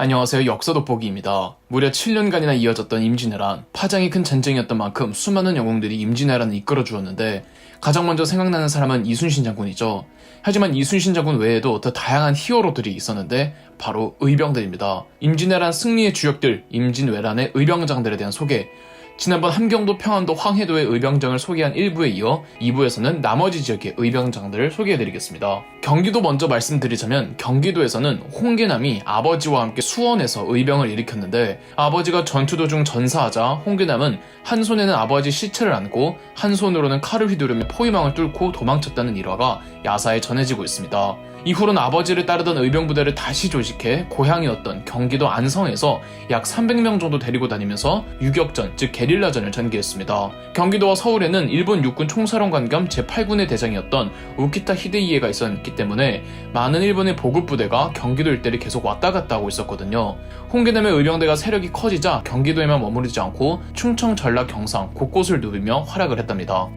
안녕하세요. 역사 돋보기입니다. 무려 7년간이나 이어졌던 임진왜란, 파장이 큰 전쟁이었던 만큼 수많은 영웅들이 임진왜란을 이끌어 주었는데 가장 먼저 생각나는 사람은 이순신 장군이죠. 하지만 이순신 장군 외에도 더 다양한 히어로들이 있었는데 바로 의병들입니다. 임진왜란 승리의 주역들, 임진왜란의 의병장들에 대한 소개. 지난번 함경도, 평안도, 황해도의 의병장을 소개한 1부에 이어 2부에서는 나머지 지역의 의병장들을 소개해드리겠습니다. 경기도 먼저 말씀드리자면 경기도에서는 홍계남이 아버지와 함께 수원에서 의병을 일으켰는데 아버지가 전투 도중 전사하자 홍계남은 한 손에는 아버지 시체를 안고 한 손으로는 칼을 휘두르며 포위망을 뚫고 도망쳤다는 일화가 야사에 전해지고 있습니다. 이후로는 아버지를 따르던 의병부대를 다시 조직해 고향이었던 경기도 안성에서 약 300명 정도 데리고 다니면서 유격전, 즉 게릴라전을 전개했습니다. 경기도와 서울에는 일본 육군 총사령관 겸 제8군의 대장이었던 우키타 히데이에가 있었기 때문에 많은 일본의 보급부대가 경기도 일대를 계속 왔다 갔다 하고 있었거든요. 홍계남의 의병대가 세력이 커지자 경기도에만 머무르지 않고 충청, 전라, 경상 곳곳을 누비며 활약을 했답니다.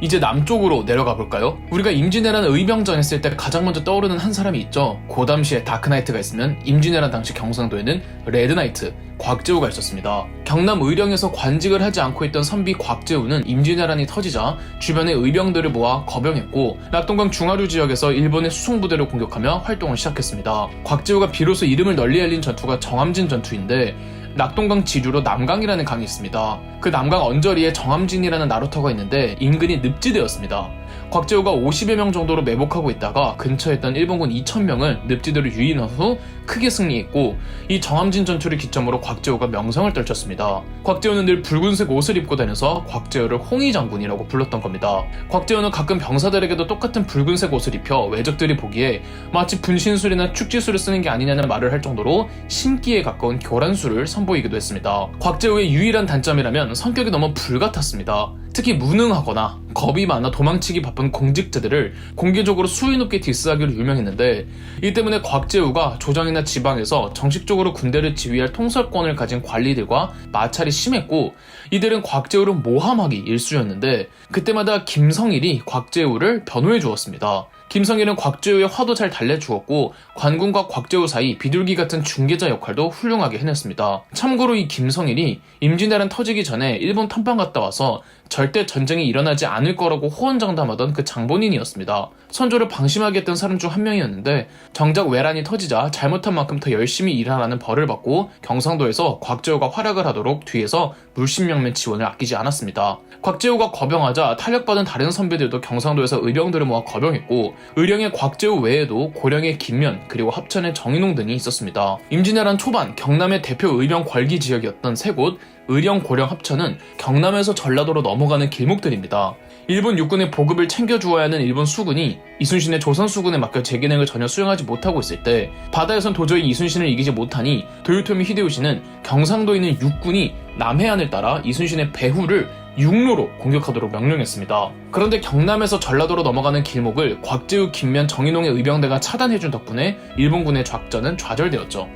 이제 남쪽으로 내려가 볼까요? 우리가 임진왜란 의병전 했을 때 가장 먼저 떠오르는 한 사람이 있죠. 그 당시에 다크나이트가 있으면 임진왜란 당시 경상도에는 레드나이트 곽재우가 있었습니다. 경남 의령에서 관직을 하지 않고 있던 선비 곽재우는 임진왜란이 터지자 주변의 의병들을 모아 거병했고 낙동강 중하류 지역에서 일본의 수송부대를 공격하며 활동을 시작했습니다. 곽재우가 비로소 이름을 널리 알린 전투가 정암진 전투인데 낙동강 지류로 남강이라는 강이 있습니다. 그 남강 언저리에 정암진이라는 나루터가 있는데 인근이 늪지대였습니다. 곽재우가 50여 명 정도로 매복하고 있다가 근처에 있던 일본군 2,000명을 늪지대로 유인한 후 크게 승리했고 이 정암진 전투를 기점으로 곽재우가 명성을 떨쳤습니다. 곽재우는 늘 붉은색 옷을 입고 다녀서 곽재우를 홍의장군이라고 불렀던 겁니다. 곽재우는 가끔 병사들에게도 똑같은 붉은색 옷을 입혀 외적들이 보기에 마치 분신술이나 축지술을 쓰는 게 아니냐는 말을 할 정도로 신기에 가까운 교란술을 선보이기도 했습니다. 곽재우의 유일한 단점이라면 성격이 너무 불같았습니다. 특히 무능하거나 겁이 많아 도망치기 바쁜 공직자들을 공개적으로 수위 높게 디스하기로 유명했는데 이 때문에 곽재우가 조정이나 지방에서 정식적으로 군대를 지휘할 통솔권을 가진 관리들과 마찰이 심했고 이들은 곽재우를 모함하기 일쑤였는데 그때마다 김성일이 곽재우를 변호해 주었습니다. 김성일은 곽재우의 화도 잘 달래주었고 관군과 곽재우 사이 비둘기 같은 중개자 역할도 훌륭하게 해냈습니다. 참고로 이 김성일이 임진왜란 터지기 전에 일본 탐방 갔다 와서 절대 전쟁이 일어나지 않을 거라고 호언장담하던 그 장본인이었습니다. 선조를 방심하게 했던 사람 중 한 명이었는데 정작 외란이 터지자 잘못한 만큼 더 열심히 일하라는 벌을 받고 경상도에서 곽재우가 활약을 하도록 뒤에서 물심양면 지원을 아끼지 않았습니다. 곽재우가 거병하자 탄력받은 다른 선배들도 경상도에서 의병들을 모아 거병했고 의령의 곽재우 외에도 고령의 김면 그리고 합천의 정인홍 등이 있었습니다. 임진왜란 초반 경남의 대표 의병 궐기 지역이었던 세 곳 의령, 고령, 합천은 경남에서 전라도로 넘어가는 길목들입니다. 일본 육군의 보급을 챙겨주어야 하는 일본 수군이 이순신의 조선 수군에 맡겨 제기능을 전혀 수행하지 못하고 있을 때 바다에선 도저히 이순신을 이기지 못하니 도요토미 히데요시는 경상도에 있는 육군이 남해안을 따라 이순신의 배후를 육로로 공격하도록 명령했습니다. 그런데 경남에서 전라도로 넘어가는 길목을 곽재우, 김면, 정인홍의 의병대가 차단해준 덕분에 일본군의 작전은 좌절되었죠.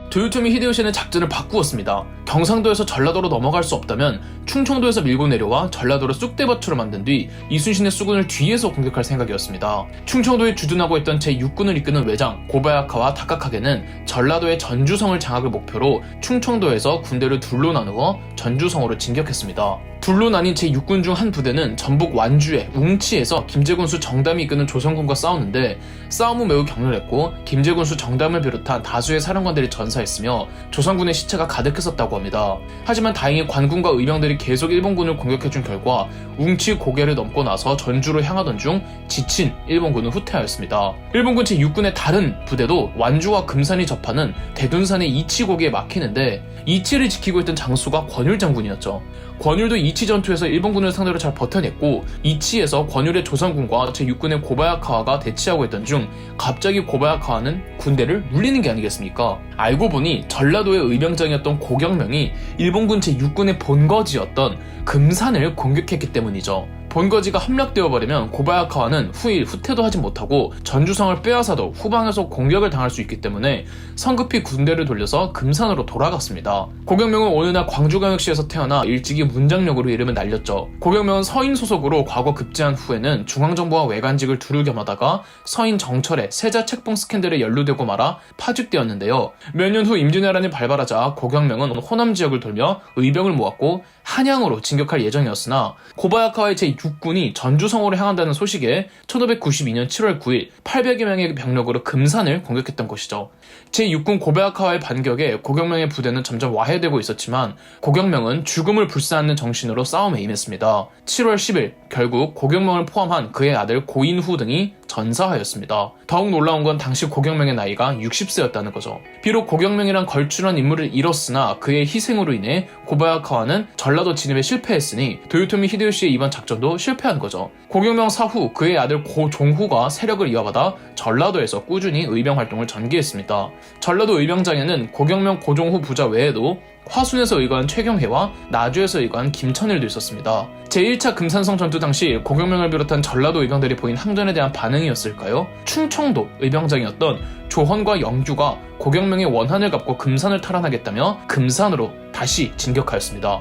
도요토미 히데요시는 작전을 바꾸었습니다. 경상도에서 전라도로 넘어갈 수 없다면 충청도에서 밀고 내려와 전라도를 쑥대밭으로 만든 뒤 이순신의 수군을 뒤에서 공격할 생각이었습니다. 충청도에 주둔하고 있던 제6군을 이끄는 외장 고바야카와 다카카게는 전라도의 전주성을 장악을 목표로 충청도에서 군대를 둘로 나누어 전주성으로 진격했습니다. 둘로 나뉜 제6군 중 한 부대는 전북 완주의 웅치에서 김제군수 정담이 이끄는 조선군과 싸웠는데 싸움은 매우 격렬했고 김제군수 정담을 비롯한 다수의 사령관들이 전사했으며 조선군의 시체가 가득했었다고 합니다. 하지만 다행히 관군과 의병들이 계속 일본군을 공격해준 결과 웅치 고개를 넘고 나서 전주로 향하던 중 지친 일본군은 후퇴하였습니다. 일본군 제6군의 다른 부대도 완주와 금산이 접하는 대둔산의 이치고개에 막히는데 이치를 지키고 있던 장수가 권율 장군이었죠. 권율도 이치 전투에서 일본군을 상대로 잘 버텨냈고 이치에서 권율의 조선군과 제6군의 고바야카와가 대치하고 있던 중 갑자기 고바야카와는 군대를 물리는 게 아니겠습니까? 알고 보니 전라도의 의병장이었던 고경명이 일본군 제6군의 본거지였던 금산을 공격했기 때문이죠. 본거지가 함락되어 버리면 고바야카와는 후일 후퇴도 하지 못하고 전주성을 빼앗아도 후방에서 공격을 당할 수 있기 때문에 성급히 군대를 돌려서 금산으로 돌아갔습니다. 고경명은 어느 날 광주광역시에서 태어나 일찍이 문장력으로 이름을 날렸죠. 고경명은 서인 소속으로 과거 급제한 후에는 중앙정부와 외관직을 두루 겸하다가 서인 정철의 세자 책봉 스캔들에 연루되고 말아 파직되었는데요. 몇 년 후 임진왜란이 발발하자 고경명은 호남 지역을 돌며 의병을 모았고 한양으로 진격할 예정이었으나 고바야카와의 제6군이 전주성으로 향한다는 소식에 1592년 7월 9일 800여 명의 병력으로 금산을 공격했던 것이죠. 제6군 고바야카와의 반격에 고경명의 부대는 점점 와해되고 있었지만 고경명은 죽음을 불사하는 정신으로 싸움에 임했습니다. 7월 10일 결국 고경명을 포함한 그의 아들 고인후 등이 전사하였습니다. 더욱 놀라운 건 당시 고경명의 나이가 60세였다는 거죠. 비록 고경명이란 걸출한 인물을 잃었으나 그의 희생으로 인해 고바야카와는 전라도 진입에 실패했으니 도요토미 히데요시의 이번 작전도 실패한 거죠. 고경명 사후 그의 아들 고종후가 세력을 이어받아 전라도에서 꾸준히 의병 활동을 전개했습니다. 전라도 의병장에는 고경명 고종후 부자 외에도 화순에서 의거한 최경해와 나주에서 의거한 김천일도 있었습니다. 제1차 금산성 전투 당시 고경명을 비롯한 전라도 의병들이 보인 항전에 대한 반응이었을까요? 충청도 의병장이었던 조헌과 영규가 고경명의 원한을 갚고 금산을 탈환하겠다며 금산으로 다시 진격하였습니다.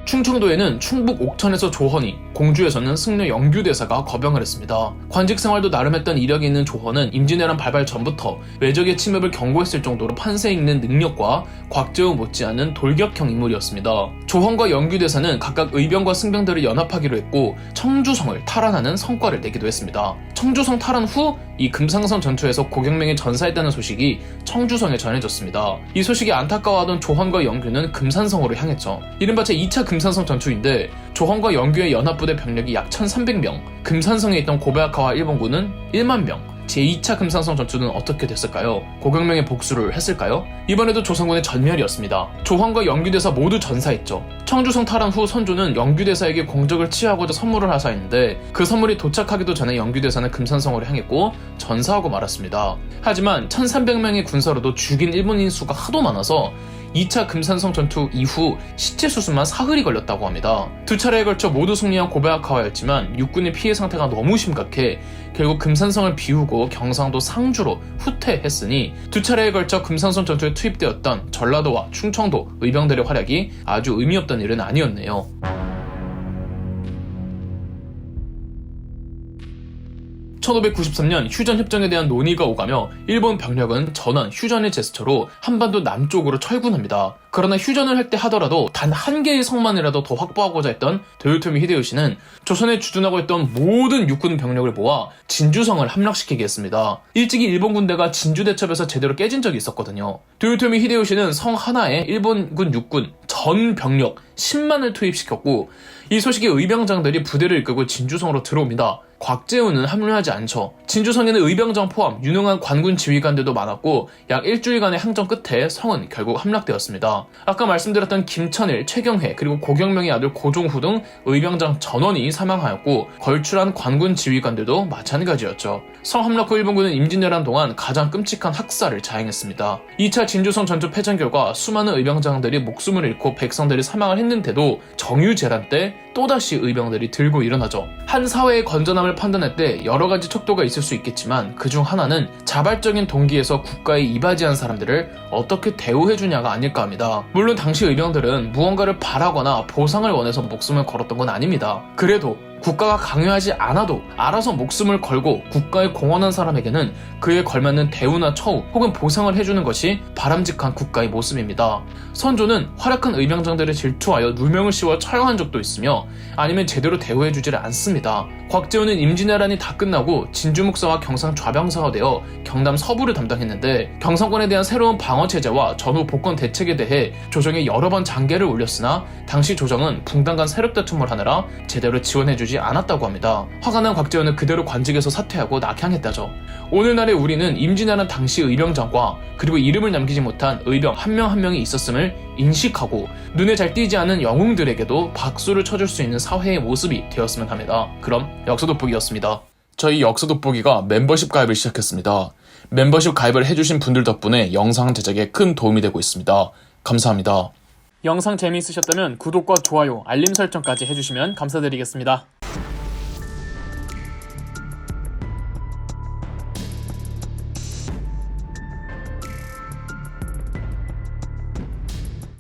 충청도에는 충북 옥천에서 조헌이, 공주에서는 승려 영규대사가 거병을 했습니다. 관직 생활도 나름 했던 이력이 있는 조헌은 임진왜란 발발 전부터 외적의 침입을 경고했을 정도로 판세 있는 능력과 곽재우 못지않은 돌격형 인물이었습니다. 조헌과 영규대사는 각각 의병과 승병들을 연합하기로 했고 청주성을 탈환하는 성과를 내기도 했습니다. 청주성 탈환 후 이 금상선 전투에서 고경명이 전사했다는 소식이 청주성에 전해졌습니다. 이 소식이 안타까워하던 조헌과 영규는 금산성으로 향했죠. 이른바 제2차 금산성 전투인데 조헌과 영규의 연합부대 병력이 약 1300명, 금산성에 있던 고바야카와 일본군은 1만 명. 제2차 금산성 전투는 어떻게 됐을까요? 고경명의 복수를 했을까요? 이번에도 조선군의 전멸이었습니다. 조헌과 영규대사 모두 전사했죠. 청주성 탈환 후 선조는 영규대사에게 공적을 치하고자 선물을 하사했는데 그 선물이 도착하기도 전에 영규대사는 금산성으로 향했고 전사하고 말았습니다. 하지만 1300명의 군사로도 죽인 일본인 수가 하도 많아서 2차 금산성 전투 이후 시체 수수만 사흘이 걸렸다고 합니다. 두 차례에 걸쳐 모두 승리한 고바야카와였지만 육군의 피해 상태가 너무 심각해 결국 금산성을 비우고 경상도 상주로 후퇴했으니 두 차례에 걸쳐 금산성 전투에 투입되었던 전라도와 충청도 의병들의 활약이 아주 의미 없던 일은 아니었네요. 1593년 휴전협정에 대한 논의가 오가며 일본 병력은 전원 휴전의 제스처로 한반도 남쪽으로 철군합니다. 그러나 휴전을 할 때 하더라도 단 한 개의 성만이라도 더 확보하고자 했던 도요토미 히데요시는 조선에 주둔하고 있던 모든 육군 병력을 모아 진주성을 함락시키게 했습니다. 일찍이 일본 군대가 진주 대첩에서 제대로 깨진 적이 있었거든요. 도요토미 히데요시는 성 하나에 일본군 육군 전 병력 10만을 투입시켰고 이 소식에 의병장들이 부대를 이끌고 진주성으로 들어옵니다. 곽재우는 합류하지 않죠. 진주성에는 의병장 포함 유능한 관군 지휘관들도 많았고 약 일주일간의 항전 끝에 성은 결국 함락되었습니다. 아까 말씀드렸던 김천일, 최경해 그리고 고경명의 아들 고종후 등 의병장 전원이 사망하였고 걸출한 관군 지휘관들도 마찬가지였죠. 성 함락 후 일본군은 임진왜란 동안 가장 끔찍한 학살을 자행했습니다. 2차 진주성 전투 패전 결과 수많은 의병장들이 목숨을 잃고 백성들이 사망을 했는데도 정유재란 때 또다시 의병들이 들고 일어나죠. 한 사회의 건전함을 판단할 때 여러 가지 척도가 있을 수 있겠지만 그중 하나는 자발적인 동기에서 국가에 이바지한 사람들을 어떻게 대우해주냐가 아닐까 합니다. 물론 당시 의병들은 무언가를 바라거나 보상을 원해서 목숨을 걸었던 건 아닙니다. 그래도 국가가 강요하지 않아도 알아서 목숨을 걸고 국가에 공헌한 사람에게는 그에 걸맞는 대우나 처우 혹은 보상을 해주는 것이 바람직한 국가의 모습입니다. 선조는 활약한 의병장들을 질투하여 누명을 씌워 처형한 적도 있으며 아니면 제대로 대우해주지를 않습니다. 곽재우는 임진왜란이 다 끝나고 진주목사와 경상 좌병사가 되어 경남 서부를 담당했는데 경상권에 대한 새로운 방어체제와 전후 복권 대책에 대해 조정에 여러 번 장계를 올렸으나 당시 조정은 붕당 간 세력 다툼을 하느라 제대로 지원해주지 않았다고 합니다. 화가 난 곽재우는 그대로 관직에서 사퇴하고 낙향했다죠. 오늘날의 우리는 임진왜란 당시 의병장과 그리고 이름을 남기지 못한 의병 한 명 한 명이 있었음을 인식하고 눈에 잘 띄지 않은 영웅들에게도 박수를 쳐줄 수 있는 사회의 모습이 되었으면 합니다. 그럼 역사돋보기였습니다. 저희 역사돋보기가 멤버십 가입을 시작했습니다. 멤버십 가입을 해주신 분들 덕분에 영상 제작에 큰 도움이 되고 있습니다. 감사합니다. 영상 재미있으셨다면 구독과 좋아요, 알림 설정까지 해주시면 감사드리겠습니다.